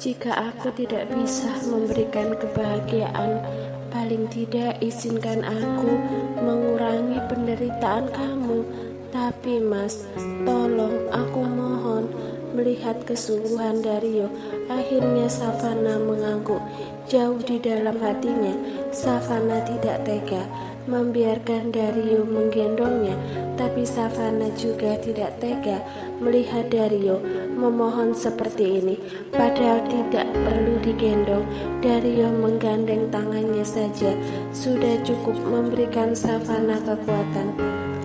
Jika aku tidak bisa memberikan kebahagiaan, paling tidak izinkan aku mengurangi penderitaan kamu. Tapi Mas, tolong aku mohon. Melihat kesungguhan Dario, akhirnya Savana mengangguk. Jauh di dalam hatinya, Savana tidak tega membiarkan Dario menggendongnya, tapi Savana juga tidak tega melihat Dario memohon seperti ini. Padahal tidak perlu digendong, Dario menggandeng tangannya saja sudah cukup memberikan Savana kekuatan.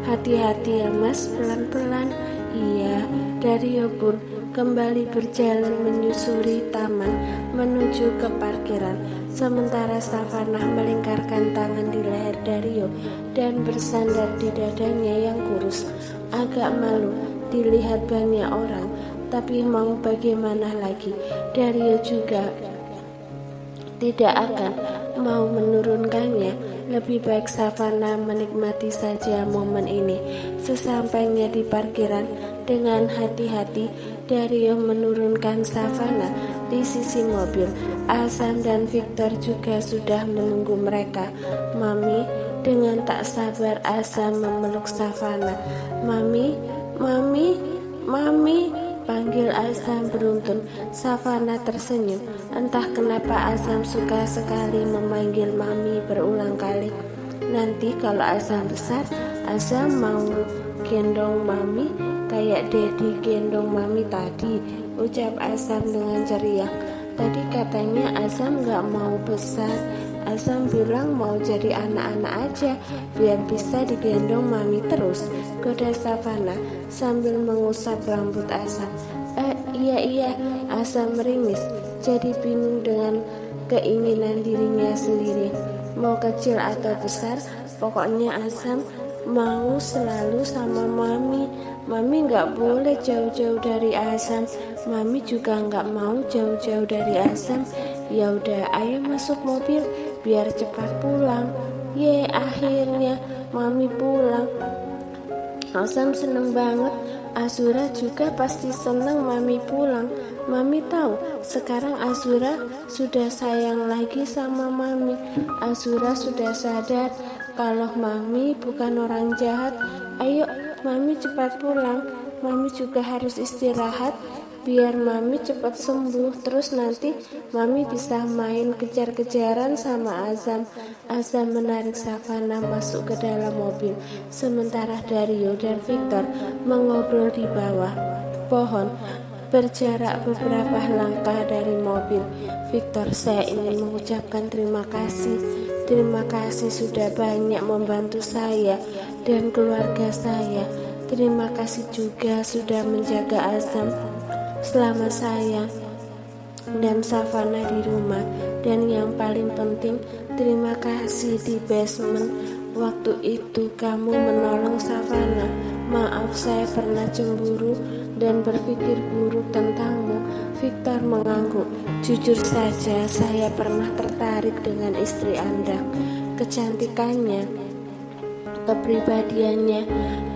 Hati-hati ya Mas, pelan-pelan. Iya, Dario pun kembali berjalan menyusuri taman menuju ke parkiran. Sementara Savana melingkarkan tangan di leher Dario dan bersandar di dadanya yang kurus. Agak malu dilihat banyak orang, tapi mau bagaimana lagi, Dario juga tidak akan mau menurunkannya. Lebih baik Savana menikmati saja momen ini. Sesampainya di parkiran, dengan hati-hati Dario menurunkan Savana di sisi mobil. Azam dan Victor juga sudah menunggu mereka. Mami, dengan tak sabar Azam memeluk Savana. Mami, mami, mami, panggil Azam beruntun. Savana tersenyum. Entah kenapa Azam suka sekali memanggil mami berulang kali. Nanti kalau Azam besar, Azam mau gendong mami kayak Dedi gendong mami tadi, ucap Azam dengan ceria. Tadi katanya Azam gak mau besar. Azam bilang mau jadi anak-anak aja biar bisa digendong mami terus, goda Savana sambil mengusap rambut Azam. Iya, Azam meringis, jadi bingung dengan keinginan dirinya sendiri. Mau kecil atau besar, pokoknya Azam mau selalu sama mami. Mami gak boleh jauh-jauh dari Azam. Mami juga gak mau jauh-jauh dari Azam. Ya udah, ayo masuk mobil biar cepat pulang. Akhirnya mami pulang. Azam seneng banget. Azura juga pasti seneng mami pulang. Mami tahu sekarang Azura sudah sayang lagi sama mami. Azura sudah sadar kalau mami bukan orang jahat. Ayo mami cepat pulang. Mami juga harus istirahat biar mami cepat sembuh. Terus nanti mami bisa main kejar-kejaran sama Azam. Azam menarik Savana masuk ke dalam mobil, sementara Dario dan Victor mengobrol di bawah pohon berjarak beberapa langkah dari mobil. Victor, saya ingin mengucapkan terima kasih. Terima kasih sudah banyak membantu saya dan keluarga saya. Terima kasih juga sudah menjaga Azam selama saya dan Savana di rumah. Dan yang paling penting, terima kasih di basement. Waktu itu kamu menolong Savana. Maaf saya pernah cemburu dan berpikir buruk tentangmu. Victor mengangguk. Jujur saja saya pernah tertarik dengan istri Anda. Kecantikannya, kepribadiannya,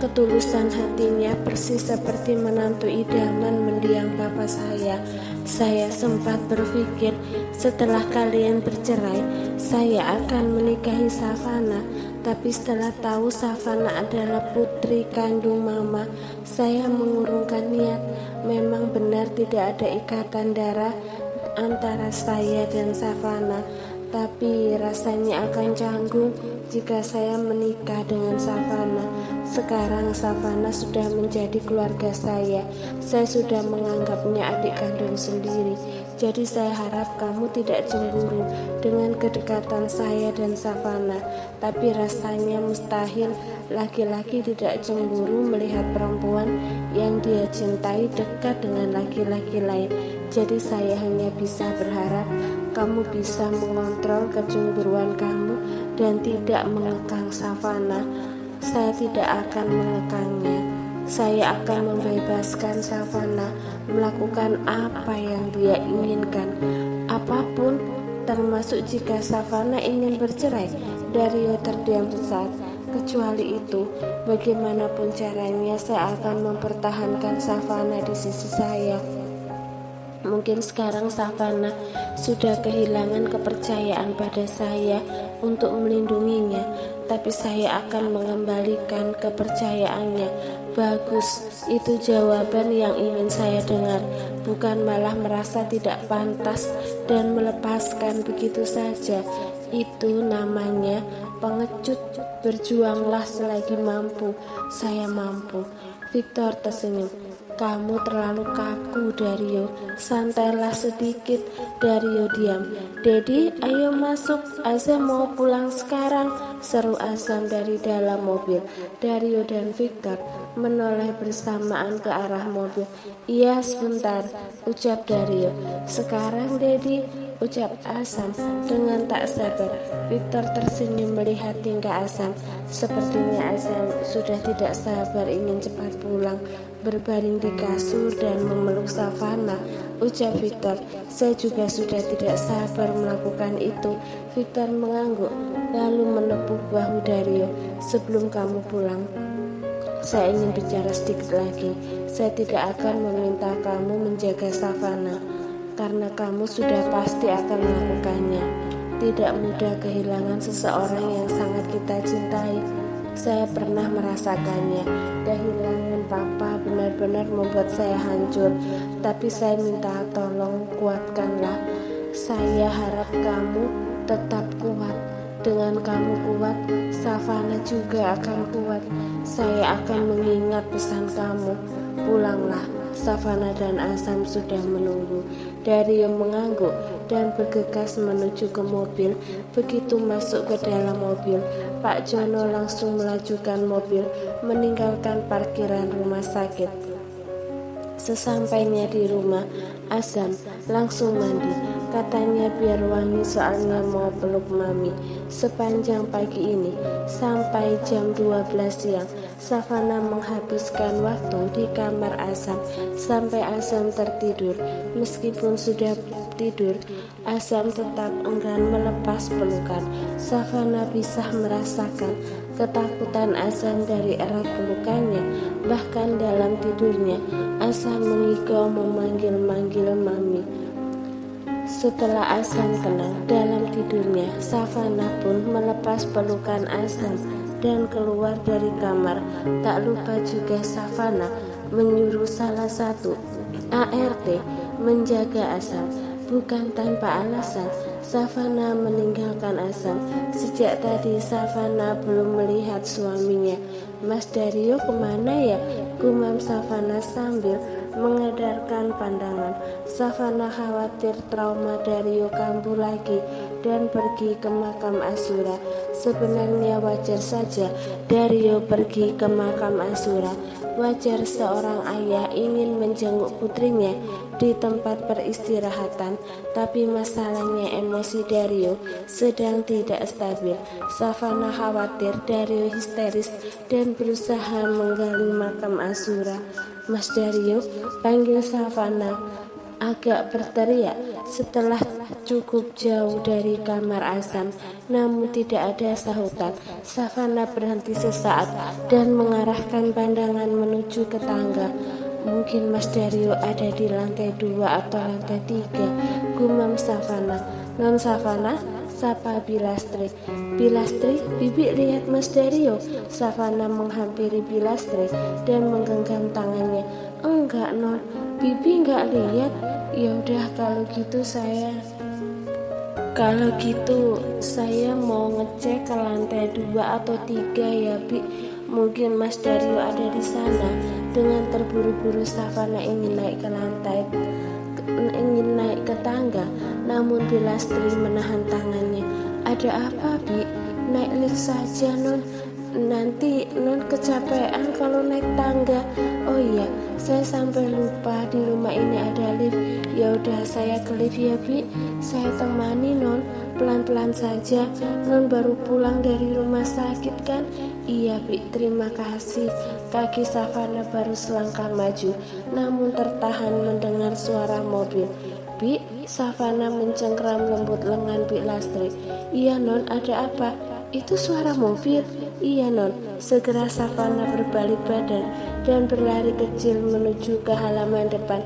ketulusan hatinya persis seperti menantu idaman mendiang papa saya. Saya sempat berpikir setelah kalian bercerai, saya akan menikahi Savana. Tapi setelah tahu Savana adalah putri kandung mama, saya mengurungkan niat. Memang benar tidak ada ikatan darah antara saya dan Savana. Tapi rasanya akan canggung jika saya menikah dengan Savana. Sekarang Savana sudah menjadi keluarga saya. Saya sudah menganggapnya adik kandung sendiri. Jadi saya harap kamu tidak cemburu dengan kedekatan saya dan Savana. Tapi rasanya mustahil laki-laki tidak cemburu melihat perempuan yang dia cintai dekat dengan laki-laki lain. Jadi saya hanya bisa berharap kamu bisa mengontrol kecemburuan kamu dan tidak mengekang Savana. Saya tidak akan mengekangnya. Saya akan membebaskan Savana melakukan apa yang dia inginkan, apapun, termasuk jika Savana ingin bercerai. Dario terdiam sesaat. Kecuali itu, bagaimanapun caranya saya akan mempertahankan Savana di sisi saya. Mungkin sekarang Savana sudah kehilangan kepercayaan pada saya untuk melindunginya, tapi saya akan mengembalikan kepercayaannya. Bagus, itu jawaban yang ingin saya dengar, bukan malah merasa tidak pantas dan melepaskan begitu saja. Itu namanya pengecut. Berjuanglah selagi mampu. Saya mampu. Victor tersenyum. Kamu terlalu kaku, Dario. Santailah sedikit. Dario diam. Dedi, ayo masuk. Azam mau pulang sekarang, seru Azam dari dalam mobil. Dario dan Victor menoleh bersamaan ke arah mobil. Iya, sebentar, ucap Dario. Sekarang, Dedi, ucap Azam dengan tak sabar. Victor tersenyum melihat tingkah Azam. Sepertinya Azam sudah tidak sabar ingin cepat pulang, berbaring di kasur dan memeluk Savana, ucap Victor. Saya juga sudah tidak sabar melakukan itu. Victor mengangguk, lalu menepuk bahu Dario. Sebelum kamu pulang, saya ingin bicara sedikit lagi. Saya tidak akan meminta kamu menjaga Savana, karena kamu sudah pasti akan melakukannya. Tidak mudah kehilangan seseorang yang sangat kita cintai. Saya pernah merasakannya. Kehilangan papa benar-benar membuat saya hancur. Tapi saya minta tolong kuatkanlah. Saya harap kamu tetap kuat. Dengan kamu kuat, Savana juga akan kuat. Saya akan mengingat pesan kamu. Pulanglah. Savana dan Azam sudah menunggu. Dario mengangguk dan bergegas menuju ke mobil. Begitu masuk ke dalam mobil, Pak Jono langsung melajukan mobil meninggalkan parkiran rumah sakit. Sesampainya di rumah, Azam langsung mandi. Katanya biar wangi soalnya mau peluk mami. Sepanjang pagi ini sampai jam 12 siang, Savana menghabiskan waktu di kamar Azam sampai Azam tertidur. Meskipun sudah tidur, Azam tetap enggan melepas pelukan. Savana bisa merasakan ketakutan Azam dari erat pelukannya. Bahkan dalam tidurnya, Azam mengigau memanggil-manggil mami. Setelah Azam tenang dalam tidurnya, Savana pun melepas pelukan Azam dan keluar dari kamar. Tak lupa juga Savana menyuruh salah satu ART menjaga Azam. Bukan tanpa alasan, Savana meninggalkan Azam. Sejak tadi Savana belum melihat suaminya. Mas Dario kemana ya? Gumam Savana sambil mengedarkan pandangan. Savana khawatir trauma Dario kambuh lagi dan pergi ke makam Azura. Sebenarnya wajar saja Dario pergi ke makam Azura. Wajar seorang ayah ingin menjenguk putrinya di tempat peristirahatan, tapi masalahnya emosi Dario sedang tidak stabil. Savana khawatir Dario histeris dan berusaha menggali makam Azura. Mas Dario, panggil Savana agak berteriak setelah cukup jauh dari kamar Azam, namun tidak ada sahutan. Savana berhenti sesaat dan mengarahkan pandangan menuju ke tangga. Mungkin Mas Dario ada di lantai 2 atau lantai 3, gumam Savana. Non Savana, sapa Bilastri. Bilastri, Bibi lihat Mas Dario. Savana menghampiri Bilastri dan menggenggam tangannya. Enggak non, Bibi enggak lihat. Ya udah kalau gitu saya mau ngecek ke lantai 2 atau 3 ya Bi. Mungkin Mas Dario ada di sana. Dengan terburu-buru Savana ingin naik ke tangga, namun Bilastri menahan tangannya. Ada apa Bi? Naik lift saja non. Nanti non kecapean kalau naik tangga. Oh iya, saya sampai lupa di rumah ini ada lift. Ya udah saya ke lift ya Bi. Saya temani non. Pelan-pelan saja. Non baru pulang dari rumah sakit kan? Iya Bi, terima kasih. Kaki Savana baru selangkah maju, namun tertahan mendengar suara mobil. Bi, Savana mencengkeram lembut lengan Bilastri. Iya non, ada apa? Itu suara mobil. Iya non. Segera Savana berbalik badan dan berlari kecil menuju ke halaman depan.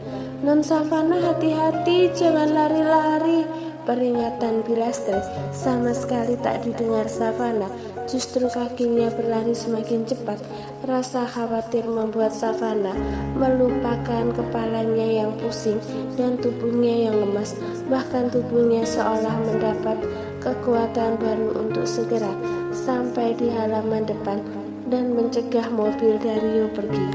Non Savana, hati-hati, jangan lari-lari. Peringatan bila stres sama sekali tak didengar Savana. Justru kakinya berlari semakin cepat. Rasa khawatir membuat Savana melupakan kepalanya yang pusing dan tubuhnya yang lemas. Bahkan tubuhnya seolah mendapat kekuatan baru untuk segera sampai di halaman depan dan mencegah mobil Dario pergi.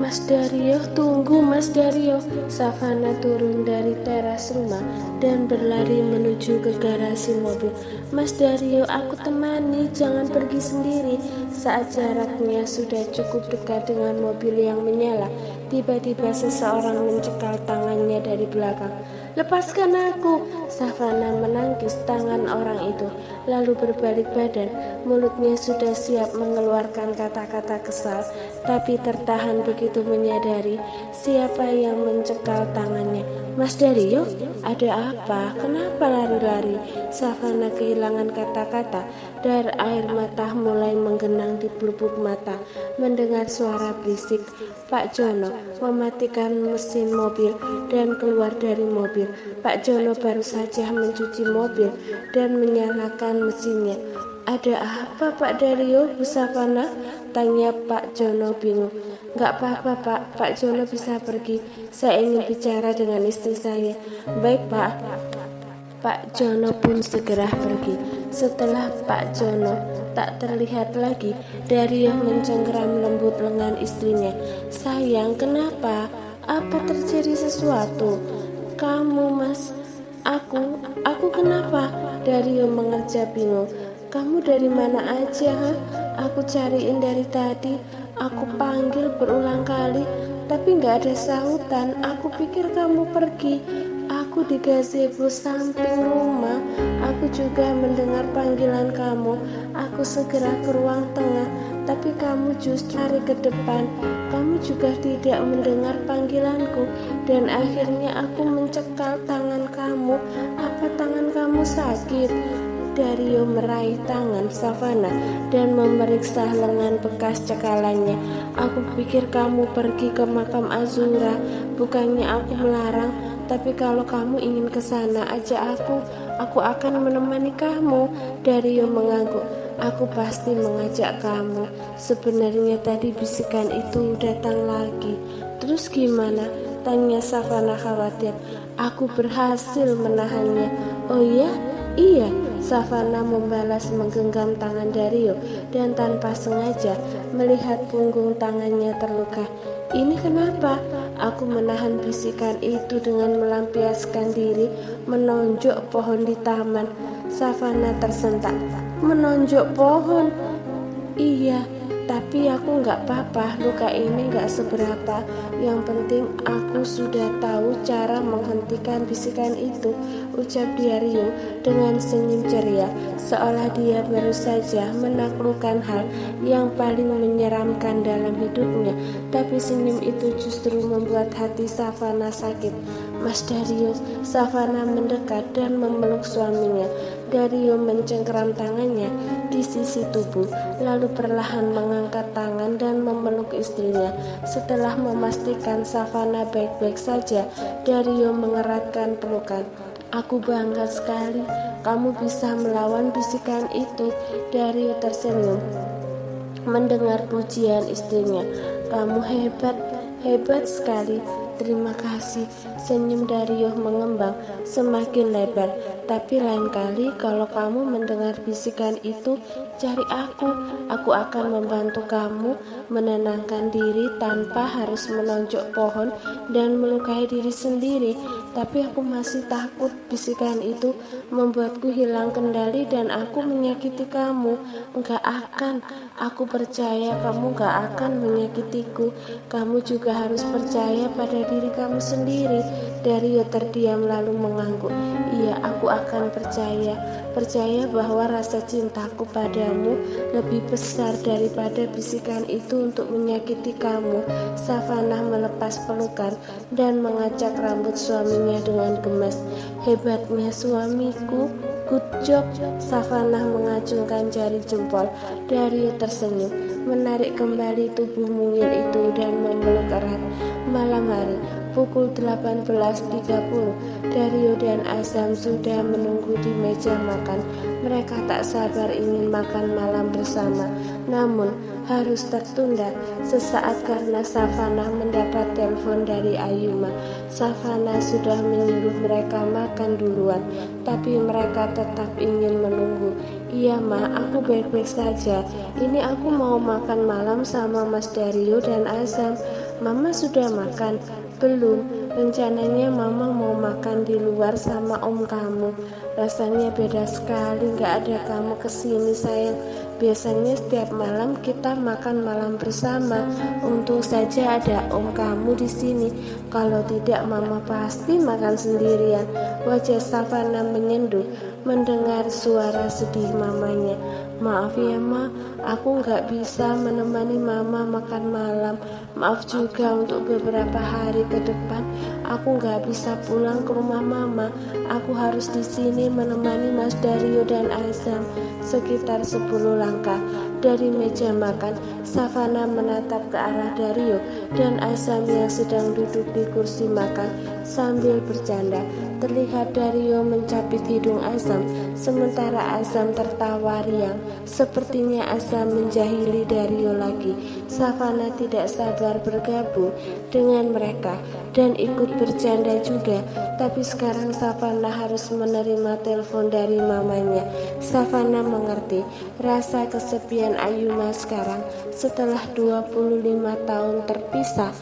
Mas Dario, tunggu Mas Dario. Savana turun dari teras rumah dan berlari menuju ke garasi mobil. Mas Dario, aku temani, jangan pergi sendiri. Saat jaraknya sudah cukup dekat dengan mobil yang menyala, tiba-tiba seseorang mencekal tangannya dari belakang. Lepaskan aku! Savana menangkis tangan orang itu, lalu berbalik badan. Mulutnya sudah siap mengeluarkan kata-kata kesal, tapi tertahan begitu menyadari siapa yang mencekal tangannya. Mas Dario, ada apa? Kenapa lari-lari? Savana kehilangan kata-kata dan air mata mulai menggenang di pelupuk mata. Mendengar suara berisik, Pak Jono mematikan mesin mobil dan keluar dari mobil. Pak Jono baru saja mencuci mobil dan menyalakan mesinnya. Ada apa Pak Dario, Bu Savana? Tanya Pak Jono bingung. Gak apa-apa Pak, Pak Jono bisa pergi. Saya ingin bicara dengan istri saya. Baik Pak. Pak Jono pun segera pergi. Setelah Pak Jono tak terlihat lagi, Dario mencengkeram lembut lengan istrinya. Sayang, kenapa? Apa terjadi sesuatu? Kamu Mas, aku kenapa? Dario mengerja bingung. Kamu dari mana aja? Ha? Aku cariin dari tadi. Aku panggil berulang kali, tapi gak ada sahutan. Aku pikir kamu pergi. Aku di gazebo samping rumah. Aku juga mendengar panggilan kamu. Aku segera ke ruang tengah, tapi kamu justru lari ke depan. Kamu juga tidak mendengar panggilanku, dan akhirnya aku mencekal tangan kamu. Apa tangan kamu sakit? Dario meraih tangan Savana dan memeriksa lengan bekas cekalannya. Aku pikir kamu pergi ke makam Azura. Bukannya aku melarang, tapi kalau kamu ingin ke sana, ajak aku akan menemani kamu. Dario mengangguk. Aku pasti mengajak kamu. Sebenarnya tadi bisikan itu datang lagi. Terus gimana? Tanya Savana khawatir. Aku berhasil menahannya. Oh ya? Iya. Savana membalas menggenggam tangan Dario dan tanpa sengaja melihat punggung tangannya terluka. Ini kenapa? Aku menahan bisikan itu dengan melampiaskan diri menonjok pohon di taman. Savana tersentak. Menonjok pohon? Iya, tapi aku gak apa-apa, luka ini gak seberapa. Yang penting aku sudah tahu cara menghentikan bisikan itu, ucap Dario dengan senyum ceria, seolah dia baru saja menaklukkan hal yang paling menyeramkan dalam hidupnya. Tapi senyum itu justru membuat hati Savana sakit. Mas Dario, Savana mendekat dan memeluk suaminya. Dario mencengkeram tangannya di sisi tubuh, lalu perlahan mengangkat tangan dan memeluk istrinya. Setelah memastikan Savana baik-baik saja, Dario mengeratkan pelukan. Aku bangga sekali kamu bisa melawan bisikan itu. Dario tersenyum mendengar pujian istrinya. Kamu hebat sekali. Terima kasih. Senyum Dario mengembang semakin lebar. Tapi lain kali kalau kamu mendengar bisikan itu, cari aku. Aku akan membantu kamu menenangkan diri tanpa harus menonjok pohon dan melukai diri sendiri. Tapi aku masih takut bisikan itu membuatku hilang kendali dan aku menyakiti kamu. Enggak akan. Aku percaya kamu gak akan menyakitiku. Kamu juga harus percaya pada diri kamu sendiri. Dario terdiam lalu mengangguk. Iya, aku akan percaya bahwa rasa cintaku padamu lebih besar daripada bisikan itu untuk menyakiti kamu. Savana melepas pelukan dan mengacak rambut suaminya dengan gemas. Hebatnya suamiku. Good job. Savana mengacungkan jari jempol. Dario tersenyum, menarik kembali tubuh mungil itu dan memeluk erat. Malam hari, pukul 18.30. Dario dan Azam sudah menunggu di meja makan. Mereka tak sabar ingin makan malam bersama, namun harus tertunda sesaat karena Savana mendapat telepon dari Ayuma. Savana sudah menyuruh mereka makan duluan, tapi mereka tetap ingin menunggu. Iya ma, aku baik-baik saja. Ini aku mau makan malam sama Mas Dario dan Azam. Mama sudah makan? Belum, rencananya mama mau makan di luar sama om kamu. Rasanya beda sekali gak ada kamu kesini sayang. Biasanya setiap malam kita makan malam bersama. Untung saja ada om kamu di sini. Kalau tidak mama pasti makan sendirian. Wajah Savana menyenduh mendengar suara sedih mamanya. Maaf ya ma, aku gak bisa menemani mama makan malam. Maaf juga untuk beberapa hari ke depan aku gak bisa pulang ke rumah mama. Aku harus di sini menemani Mas Dario dan Azam. Sekitar 10 langkah dari meja makan, Savana menatap ke arah Dario dan Azam yang sedang duduk di kursi makan sambil bercanda. Terlihat Dario mencapit hidung Azam, sementara Azam tertawa riang. Sepertinya Azam menjahili Dario lagi. Savana tidak sabar bergabung dengan mereka dan ikut bercanda juga. Tapi sekarang Savana harus menerima telepon dari mamanya. Savana mengerti rasa kesepian Ayuma sekarang. Setelah 25 tahun terpisah,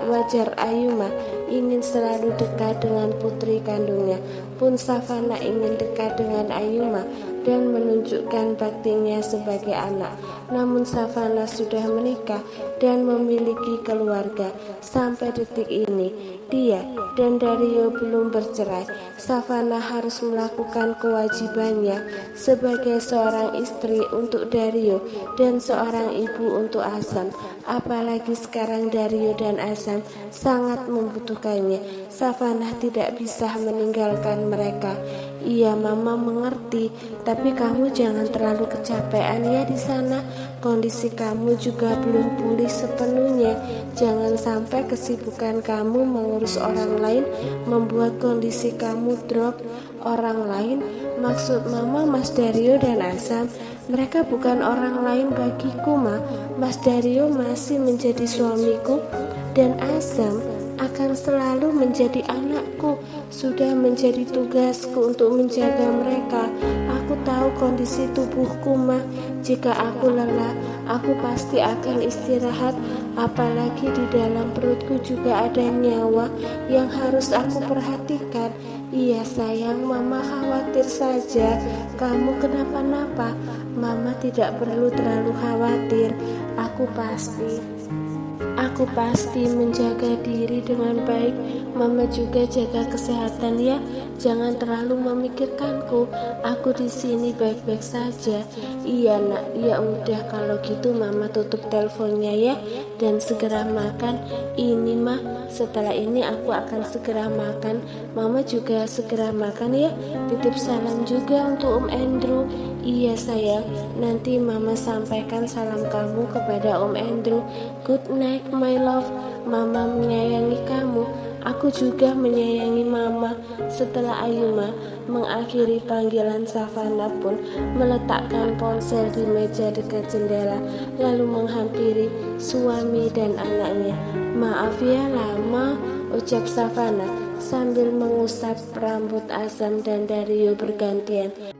wajar Ayuma ingin selalu dekat dengan putri kandungnya. Pun Savana ingin dekat dengan Ayuma dan menunjukkan baktinya sebagai anak. Namun Savana sudah menikah dan memiliki keluarga. Sampai detik ini dia dan Dario belum bercerai. Savana harus melakukan kewajibannya sebagai seorang istri untuk Dario dan seorang ibu untuk Azam. Apalagi sekarang Dario dan Azam sangat membutuhkannya. Savana tidak bisa meninggalkan mereka. Iya mama mengerti, tapi kamu jangan terlalu kecapean ya di sana. Kondisi kamu juga belum pulih sepenuhnya. Jangan sampai kesibukan kamu mengurus orang lain membuat kondisi kamu drop. Orang lain? Maksud mama Mas Dario dan Azam? Mereka bukan orang lain bagiku ma. Mas Dario masih menjadi suamiku dan Azam akan selalu menjadi anakku. Sudah menjadi tugasku untuk menjaga mereka. Aku tahu kondisi tubuhku mah. Jika aku lelah, aku pasti akan istirahat. Apalagi di dalam perutku juga ada nyawa yang harus aku perhatikan. Iya sayang, mama khawatir saja kamu kenapa-napa. Mama tidak perlu terlalu khawatir. Aku pasti menjaga diri dengan baik. Mama juga jaga kesehatan ya. Jangan terlalu memikirkanku. Aku di sini baik-baik saja. Iya nak, ya udah kalau gitu mama tutup teleponnya ya dan segera makan. Ini mah, setelah ini aku akan segera makan. Mama juga segera makan ya. Titip salam juga untuk Om Andrew. Iya sayang, nanti mama sampaikan salam kamu kepada Om Andrew. Good night my love. Mama menyayangi kamu. Aku juga menyayangi mama. Setelah Ayuma mengakhiri panggilan, Savana pun meletakkan ponsel di meja dekat jendela lalu menghampiri suami dan anaknya. Maaf ya lama, ucap Savana sambil mengusap rambut Azam dan Dario bergantian.